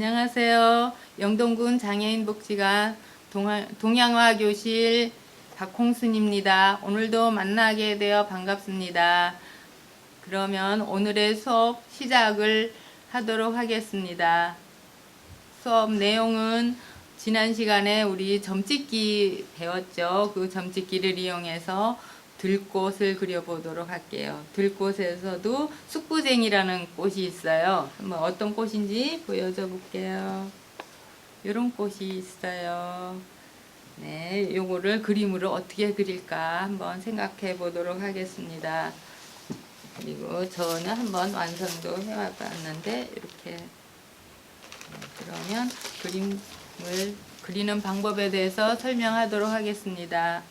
안녕하세요. 영동군 장애인복지관 동양화 교실 박홍순입니다. 오늘도 만나게 되어 반갑습니다. 그러면 오늘의 수업 시작을 하도록 하겠습니다. 수업 내용은 지난 시간에 우리 점찍기 배웠죠. 그 점찍기를 이용해서 들꽃을 그려보도록 할게요. 들꽃에서도 숙부쟁이라는 꽃이 있어요. 한번 어떤 꽃인지 보여줘 볼게요. 이런 꽃이 있어요. 네, 요거를 그림으로 어떻게 그릴까 한번 생각해 보도록 하겠습니다. 그리고 저는 한번 완성도 해봤는데 이렇게 그러면 그림을 그리는 방법에 대해서 설명하도록 하겠습니다.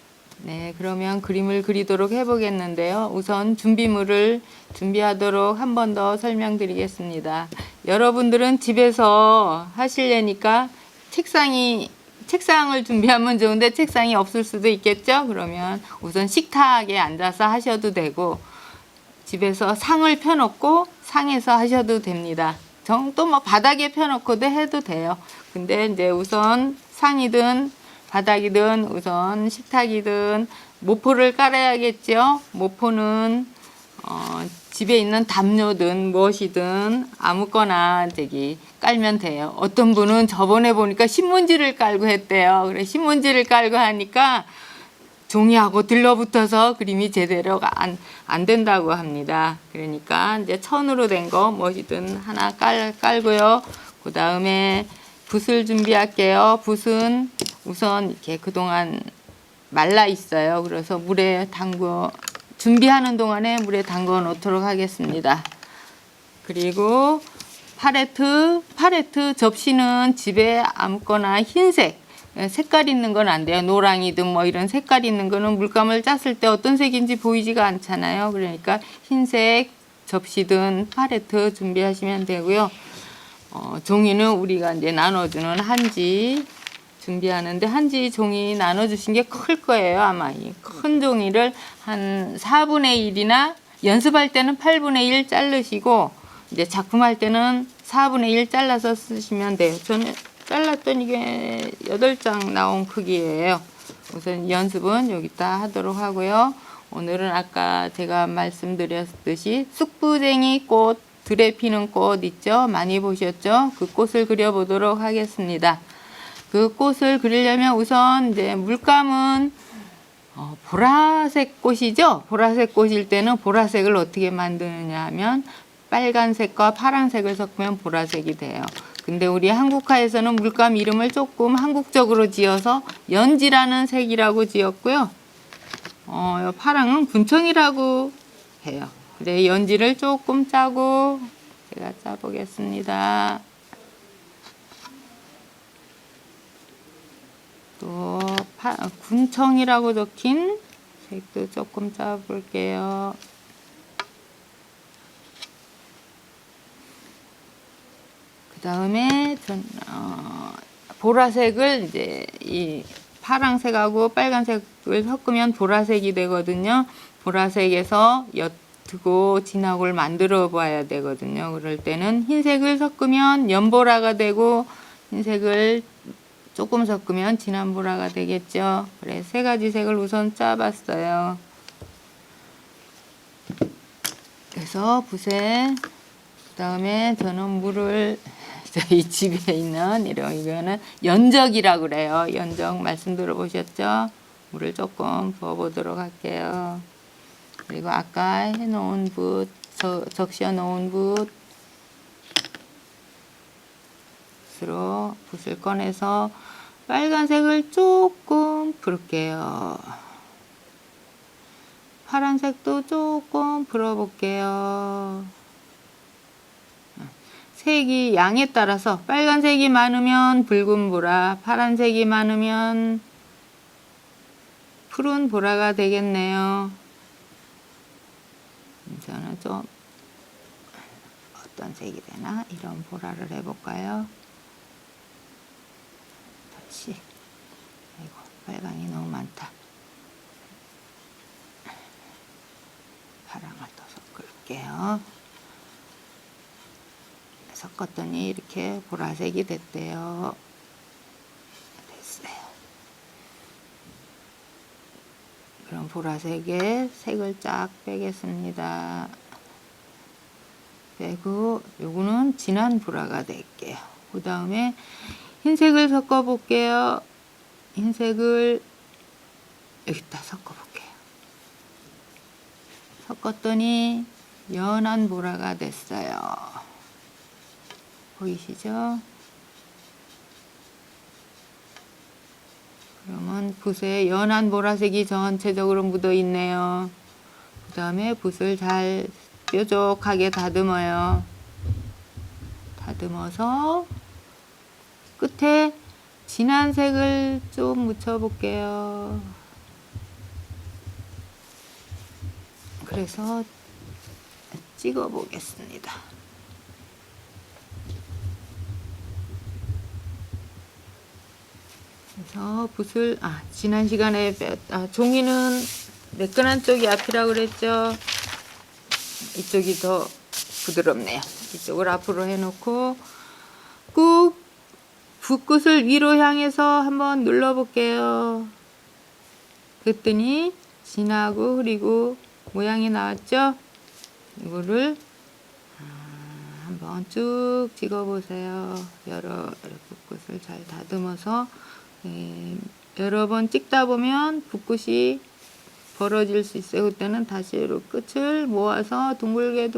네, 그러면 그림을 그리도록 해보겠는데요. 우선 준비물을 준비하도록 한 번 더 설명드리겠습니다. 여러분들은 집에서 하시려니까 책상을 준비하면 좋은데 책상이 없을 수도 있겠죠? 그러면 우선 식탁에 앉아서 하셔도 되고 집에서 상을 펴놓고 상에서 하셔도 됩니다. 또 뭐 바닥에 펴놓고도 해도 돼요. 근데 이제 우선 상이든 바닥이든 우선 식탁이든 모포를 깔아야겠죠. 모포는 집에 있는 담요든 무엇이든 아무거나 깔면 돼요. 어떤 분은 저번에 보니까 신문지를 깔고 했대요. 그래 신문지를 깔고 하니까 종이하고 들러붙어서 그림이 제대로 안 된다고 합니다. 그러니까 이제 천으로 된 거 무엇이든 하나 깔고요. 그 다음에 붓을 준비할게요. 붓은 우선 이렇게 그동안 말라 있어요. 그래서 물에 준비하는 동안에 물에 담궈 놓도록 하겠습니다. 그리고 팔레트 접시는 집에 아무거나 흰색 색깔 있는 건 안 돼요. 노랑이든 뭐 이런 색깔 있는 거는 물감을 짰을 때 어떤 색인지 보이지가 않잖아요. 그러니까 흰색 접시든 팔레트 준비하시면 되고요. 종이는 우리가 이제 나눠주는 한지 준비하는데 한지 종이 나눠주신 게 클 거예요. 아마 이 큰 종이를 한 4분의 1이나 연습할 때는 8분의 1 자르시고 이제 작품할 때는 4분의 1 잘라서 쓰시면 돼요. 저는 잘랐던 이게 8장 나온 크기예요. 우선 연습은 여기다 하도록 하고요. 오늘은 아까 제가 말씀드렸듯이 숙부쟁이 꽃, 들에 피는 꽃 있죠? 많이 보셨죠? 그 꽃을 그려보도록 하겠습니다. 그 꽃을 그리려면 우선 이제 물감은 보라색 꽃이죠? 보라색 꽃일 때는 보라색을 어떻게 만드느냐 하면 빨간색과 파란색을 섞으면 보라색이 돼요. 근데 우리 한국화에서는 물감 이름을 조금 한국적으로 지어서 연지라는 색이라고 지었고요. 파랑은 군청이라고 해요. 그래 연지를 조금 짜고 제가 짜보겠습니다. 또 군청이라고 적힌 색도 조금 짜볼게요. 그 다음에 보라색을 이제 이 파란색하고 빨간색을 섞으면 보라색이 되거든요. 보라색에서 옅고 진하고를 만들어 봐야 되거든요. 그럴 때는 흰색을 섞으면 연보라가 되고 흰색을 조금 섞으면 진한 보라가 되겠죠. 그래 세 가지 색을 우선 짜봤어요. 그래서 붓에 그 다음에 저는 물을 저희 집에 있는 이거는 연적이라고 그래요. 연적 말씀 들어보셨죠? 물을 조금 부어보도록 할게요. 그리고 아까 해놓은 붓, 적셔 놓은 붓으로 붓을 꺼내서 빨간색을 조금 부을게요. 파란색도 조금 불어볼게요. 색이 양에 따라서 빨간색이 많으면 붉은 보라, 파란색이 많으면 푸른 보라가 되겠네요. 저는 좀 어떤 색이 되나 이런 보라를 해볼까요? 다시 아이고 빨강이 너무 많다. 파랑을 더 섞을게요. 섞었더니 이렇게 보라색이 됐대요. 됐어요. 그럼 보라색에 색을 쫙 빼겠습니다. 빼고 요거는 진한 보라가 될게요. 그 다음에 흰색을 섞어 볼게요. 흰색을 여기다 섞어 볼게요. 섞었더니 연한 보라가 됐어요. 보이시죠? 그러면 붓에 연한 보라색이 전체적으로 묻어 있네요. 그 다음에 붓을 잘 뾰족하게 다듬어요. 다듬어서 끝에 진한 색을 좀 묻혀 볼게요. 그래서 찍어 보겠습니다. 그래서 붓을 지난 시간에 종이는 매끈한 쪽이 앞이라고 그랬죠. 이쪽이 더 부드럽네요. 이쪽을 앞으로 해놓고 꾹 붓끝을 위로 향해서 한번 눌러 볼게요. 그랬더니 진하고 흐리고 모양이 나왔죠? 이거를 한번 쭉 찍어 보세요. 여러 붓끝을 잘 다듬어서 여러 번 찍다 보면 붓끝이 벌어질 수 있어요. 그때는 다시 끝을 모아서 둥글게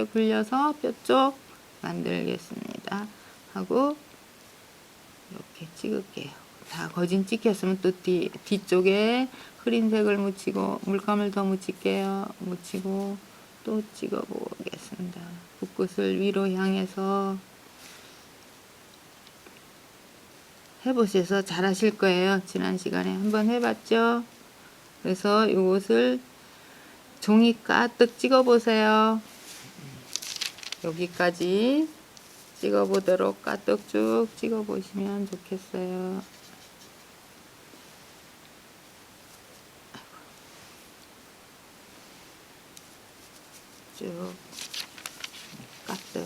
굴려서 뼈 쪽 만들겠습니다. 하고 이렇게 찍을게요. 다 거진 찍혔으면 또 뒤쪽에 흐린 색을 묻히고 물감을 더 묻힐게요. 묻히고 또 찍어 보겠습니다. 붓끝을 위로 향해서 해보셔서 잘 하실 거예요. 지난 시간에 한번 해봤죠? 그래서 이것을 종이 가득 찍어 보세요. 여기까지 찍어 보도록 가득 쭉 찍어 보시면 좋겠어요. 쭉 가득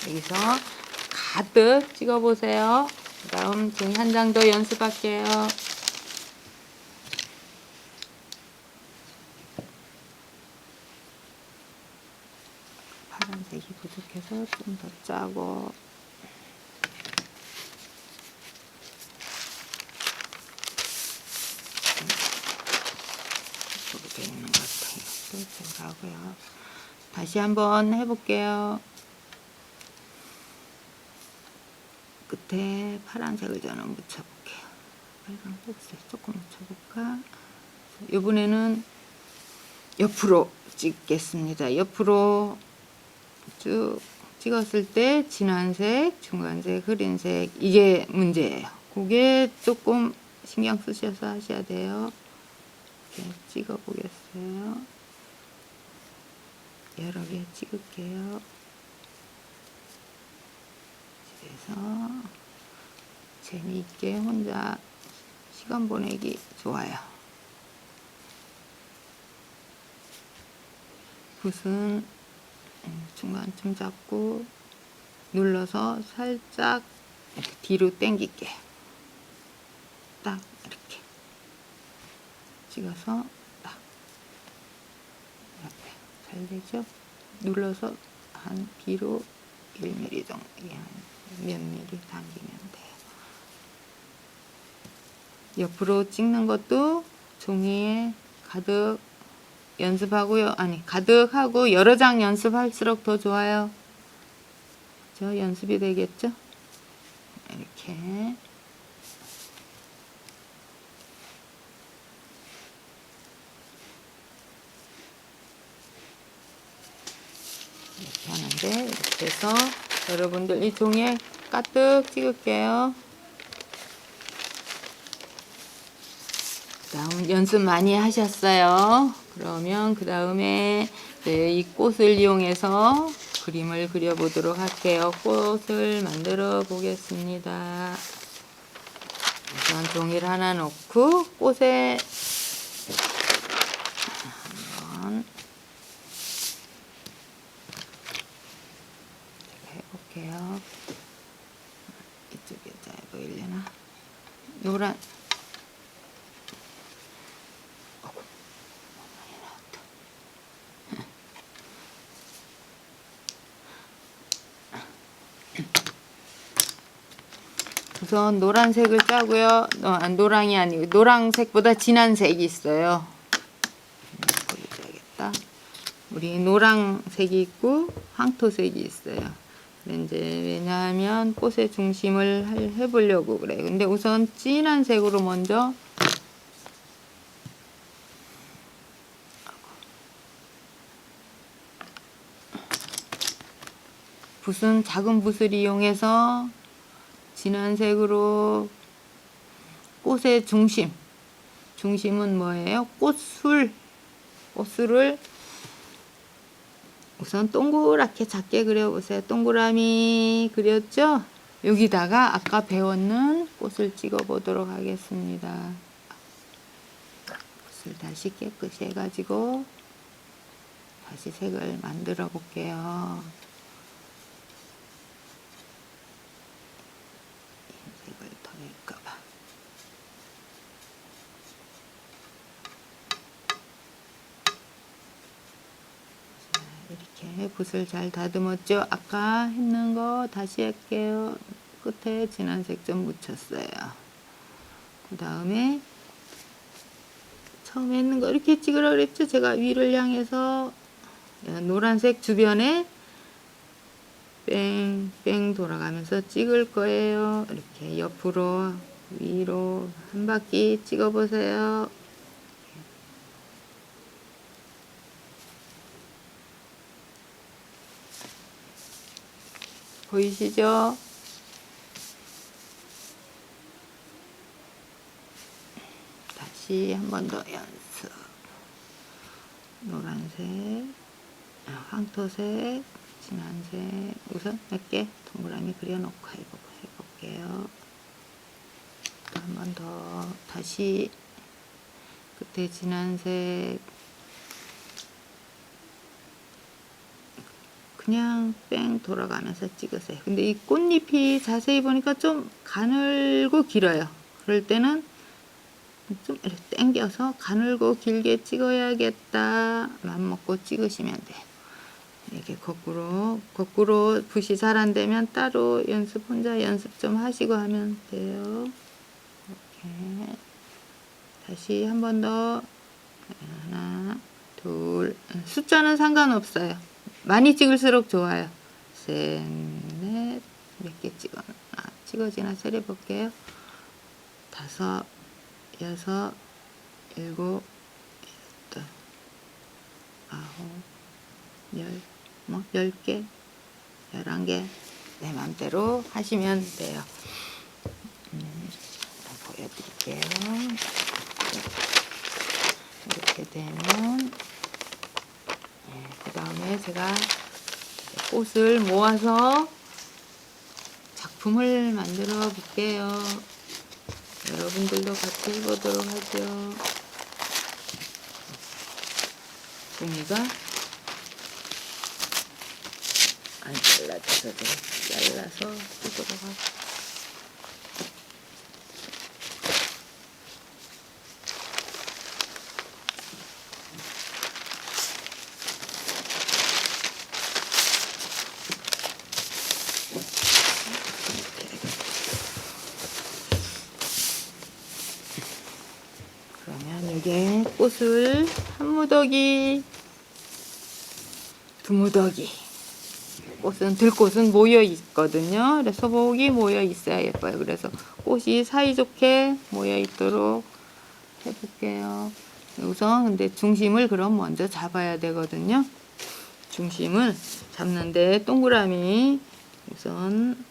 여기서 가득 찍어 보세요. 그 다음 종이 한 장 더 연습할게요. 파란색이 부족해서 좀 더 짜고 이쪽으로 되어 있는 것 같아요. 또 생각하고요. 다시 한번 해볼게요. 끝에 파란색을 저는 묻혀볼게요. 빨간 꼭지 조금 묻혀볼까? 이번에는 옆으로 찍겠습니다. 옆으로 쭉 찍었을 때 진한색, 중간색, 흐린색 이게 문제예요. 그게 조금 신경 쓰셔서 하셔야 돼요. 이렇게 찍어 보겠어요. 여러 개 찍을게요. 집에서 재미있게 혼자 시간 보내기 좋아요. 붓은 중간쯤 잡고 눌러서 살짝 뒤로 당길게요. 딱 이렇게 찍어서 딱 이렇게 잘 되죠? 눌러서 한 뒤로 1mm 정도, 몇 mm 당기면 돼요. 옆으로 찍는 것도 종이에 가득 연습하고요. 가득하고 여러 장 연습할수록 더 좋아요. 그렇죠? 연습이 되겠죠? 이렇게 하는데 이렇게 해서 여러분들 이 종이에 가득 찍을게요. 다음 연습 많이 하셨어요. 그러면 그 다음에 이 꽃을 이용해서 그림을 그려보도록 할게요. 꽃을 만들어 보겠습니다. 우선 종이를 하나 놓고 꽃에 한번 해볼게요. 노란 우선 노란색을 짜고요. 노랑이 아니고 노란색보다 진한 색이 있어요. 보여줘야겠다. 우리 노란색이 있고 황토색이 있어요. 이제 왜냐하면 꽃의 중심을 해보려고 그래. 근데 우선 진한 색으로 먼저 붓은 작은 붓을 이용해서 진한 색으로 꽃의 중심은 뭐예요? 꽃술을 우선 동그랗게 작게 그려보세요. 동그라미 그렸죠? 여기다가 아까 배웠는 꽃을 찍어 보도록 하겠습니다. 꽃을 다시 깨끗이 해가지고 다시 색을 만들어 볼게요. 색을 더 낼까봐. 이렇게 붓을 잘 다듬었죠? 아까 했는 거 다시 할게요. 끝에 진한 색 좀 묻혔어요. 그 다음에 처음에 했는 거 이렇게 찍으라 그랬죠? 제가 위를 향해서 노란색 주변에 뺑뺑 돌아가면서 찍을 거예요. 이렇게 옆으로 위로 한 바퀴 찍어 보세요. 보이시죠? 다시 한 번 더 연습. 노란색, 황토색, 진한색. 우선 몇 개 동그라미 그려놓고 해볼게요. 한 번 더 다시 끝에 진한색. 그냥 뺑 돌아가면서 찍으세요. 근데 이 꽃잎이 자세히 보니까 좀 가늘고 길어요. 그럴 때는 좀 이렇게 당겨서 가늘고 길게 찍어야겠다 맘 먹고 찍으시면 돼요. 이렇게 거꾸로 붓이 잘 안 되면 따로 혼자 연습 좀 하시고 하면 돼요. 이렇게 다시 한 번 더 하나 둘 숫자는 상관없어요. 많이 찍을수록 좋아요. 셋, 넷, 몇 개 찍어지나 세려볼게요. 다섯, 여섯, 일곱, 여덟, 아홉, 열, 10개, 11개, 내 맘대로 하시면 돼요. 보여드릴게요. 이렇게 되면 그 다음에 제가 꽃을 모아서 작품을 만들어 볼게요. 여러분들도 같이 해보도록 하죠. 종이가 안 잘라져서 잘라서 쓰도록 하고. 이게 꽃을 한 무더기, 두 무더기, 들꽃은 모여 있거든요. 그래서 소복이 모여 있어야 예뻐요. 그래서 꽃이 사이좋게 모여 있도록 해볼게요. 우선 근데 중심을 그럼 먼저 잡아야 되거든요. 중심을 잡는데 동그라미 우선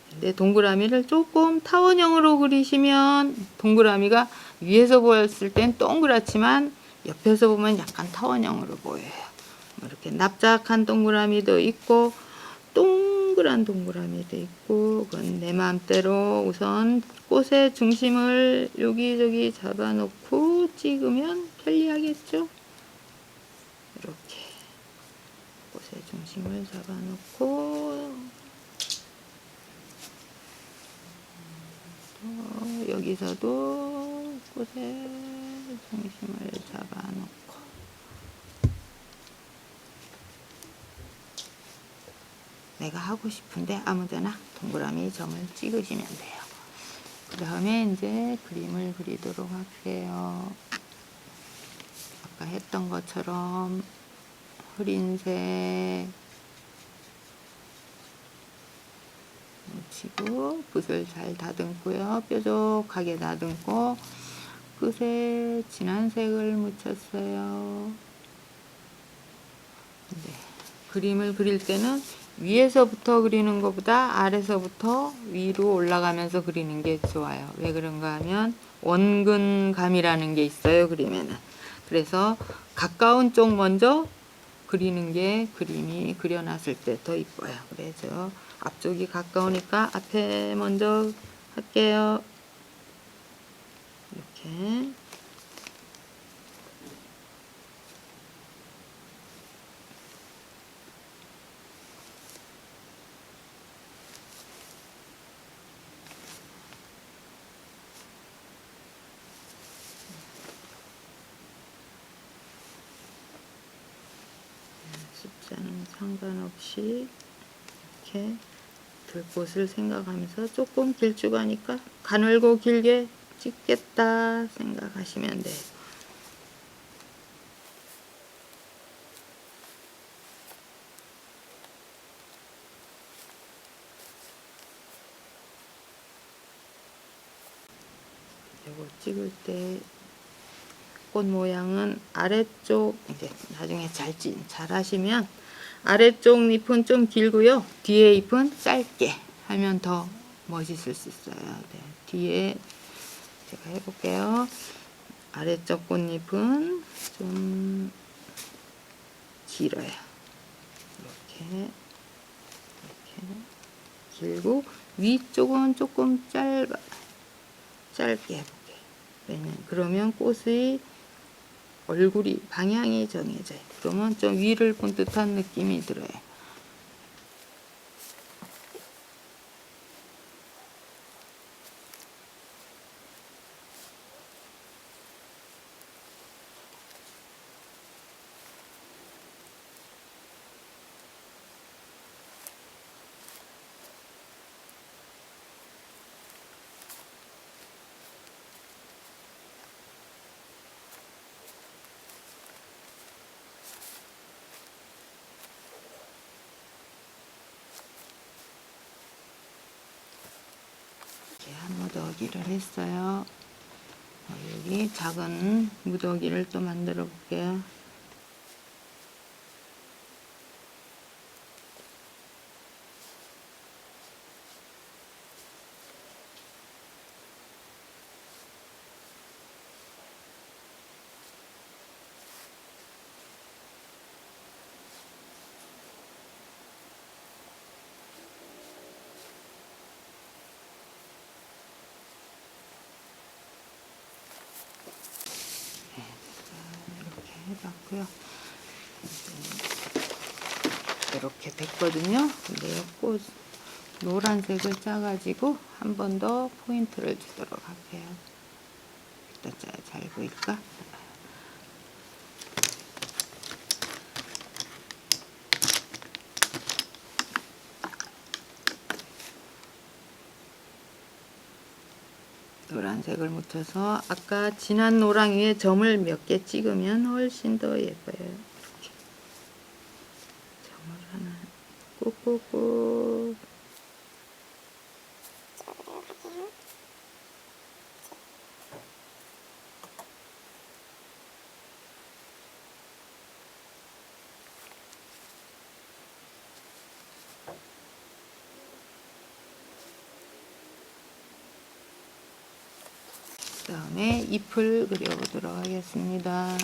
근데 동그라미를 조금 타원형으로 그리시면 동그라미가 위에서 보였을 땐 동그랗지만 옆에서 보면 약간 타원형으로 보여요. 이렇게 납작한 동그라미도 있고 동그란 동그라미도 있고 그건 내 마음대로 우선 꽃의 중심을 여기저기 잡아놓고 찍으면 편리하겠죠. 이렇게 꽃의 중심을 잡아놓고 여기서도 꽃의 중심을 잡아놓고 내가 하고 싶은데 아무데나 동그라미 점을 찍으시면 돼요. 그 다음에 이제 그림을 그리도록 할게요. 아까 했던 것처럼 흐린 색 묻히고 붓을 잘 다듬고요. 뾰족하게 다듬고 끝에 진한 색을 묻혔어요. 네. 그림을 그릴 때는 위에서부터 그리는 것보다 아래서부터 위로 올라가면서 그리는 게 좋아요. 왜 그런가 하면 원근감이라는 게 있어요, 그림에는. 그래서 가까운 쪽 먼저 그리는 게 그림이 그려놨을 때 더 이뻐요. 그래서 앞쪽이 가까우니까 앞에 먼저 할게요. 이렇게. 숫자는 상관없이 이렇게 들꽃을 생각하면서 조금 길쭉하니까 가늘고 길게 찍겠다 생각하시면 돼요. 이거 찍을 때 꽃 모양은 아래쪽 이제 나중에 잘 하시면 아래쪽 잎은 좀 길고요. 뒤에 잎은 짧게 하면 더 멋있을 수 있어요. 네, 뒤에 제가 해볼게요. 아래쪽 꽃잎은 좀 길어요. 이렇게 길고 위쪽은 조금 짧게 해볼게요. 그러면 꽃의 얼굴이 방향이 정해져요. 그러면 좀 위를 본 듯한 느낌이 들어요. 이렇게 한 무더기를 했어요. 여기 작은 무더기를 또 만들어 볼게요. 해봤고요. 이렇게 됐거든요. 근데 꽃 노란색을 짜가지고 한 번 더 포인트를 주도록 할게요. 일단 잘 보일까? 노란색을 묻혀서 아까 진한 노랑 위에 점을 몇 개 찍으면 훨씬 더 예뻐요. 이렇게 점을 하나 꾹꾹꾹. 그 다음에 잎을 그려보도록 하겠습니다.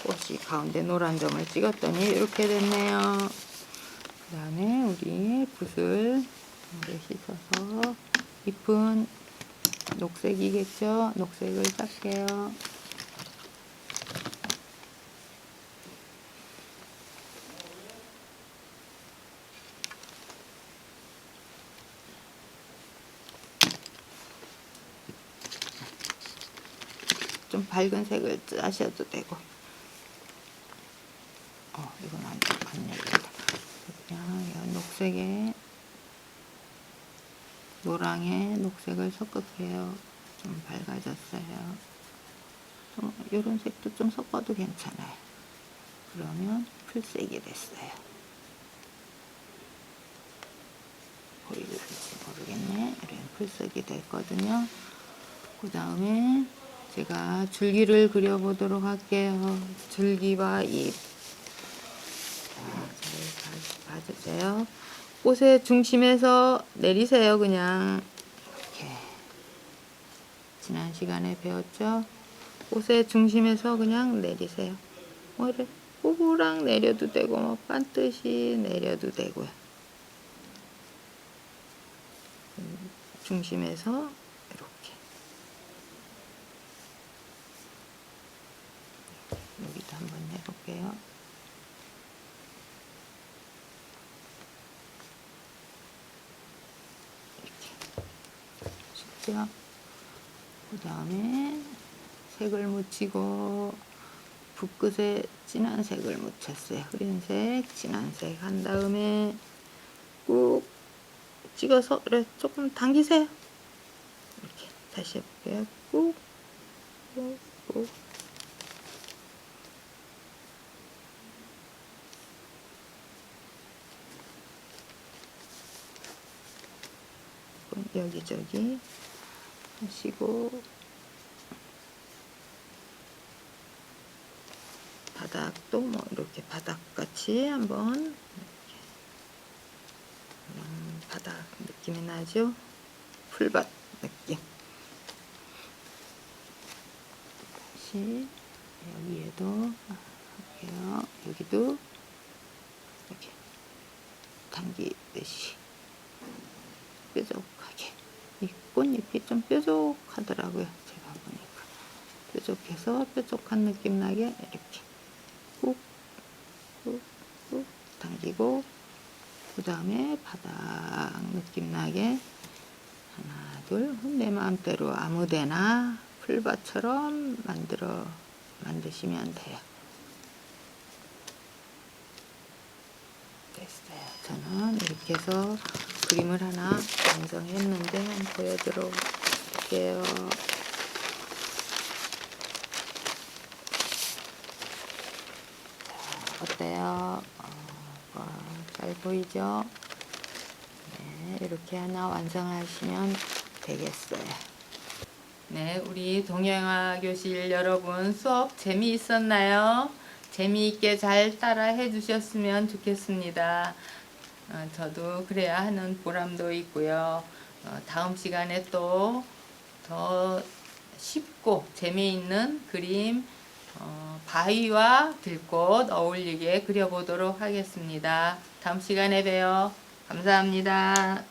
꽃이 가운데 노란 점을 찍었더니 이렇게 됐네요. 그 다음에 우리 붓을 씻어서 잎은 녹색이겠죠? 녹색을 닦게요. 좀 밝은 색을 짜셔도 되고. 이건 안 열린다. 그냥 녹색에 노랑에 녹색을 섞을게요. 좀 밝아졌어요. 이런 색도 좀 섞어도 괜찮아요. 그러면 풀색이 됐어요. 보이실지 모르겠네. 이런 풀색이 됐거든요. 그 다음에 제가 줄기를 그려보도록 할게요. 줄기와 잎. 잘 봐주세요. 꽃의 중심에서 내리세요. 그냥 이렇게. 지난 시간에 배웠죠? 꽃의 중심에서 그냥 내리세요. 이래 호구랑 내려도 되고 반듯이 내려도 되고요. 중심에서 이렇게. 여기도 한번 해볼게요. 이렇게. 쉽죠? 그 다음에 색을 묻히고 붓끝에 진한 색을 묻혔어요. 흐린 색, 진한 색 한 다음에 꾹 찍어서 그래 조금 당기세요. 이렇게 다시 해볼게요. 꾹, 꾹, 꾹. 여기저기 하시고 바닥도 뭐 이렇게 바닥같이 한번 이렇게 바닥 느낌이 나죠? 풀밭 느낌. 다시 여기에도 할게요. 여기도 이렇게 당기듯이 뾰족하게. 이 꽃잎이 좀 뾰족하더라고요. 제가 보니까 뾰족해서 뾰족한 느낌 나게 이렇게 꾹 꾹꾹 당기고, 그 다음에 바닥 느낌 나게 하나 둘 내 마음대로 아무데나 풀밭처럼 만드시면 돼요. 됐어요. 저는 이렇게 해서 그림을 하나 완성했는데 한번 보여드릴게요. 자, 어때요? 잘 보이죠? 네, 이렇게 하나 완성하시면 되겠어요. 네, 우리 동양화 교실 여러분 수업 재미있었나요? 재미있게 잘 따라 해주셨으면 좋겠습니다. 저도 그래야 하는 보람도 있고요. 다음 시간에 또 더 쉽고 재미있는 그림 바위와 들꽃 어울리게 그려보도록 하겠습니다. 다음 시간에 봬요. 감사합니다.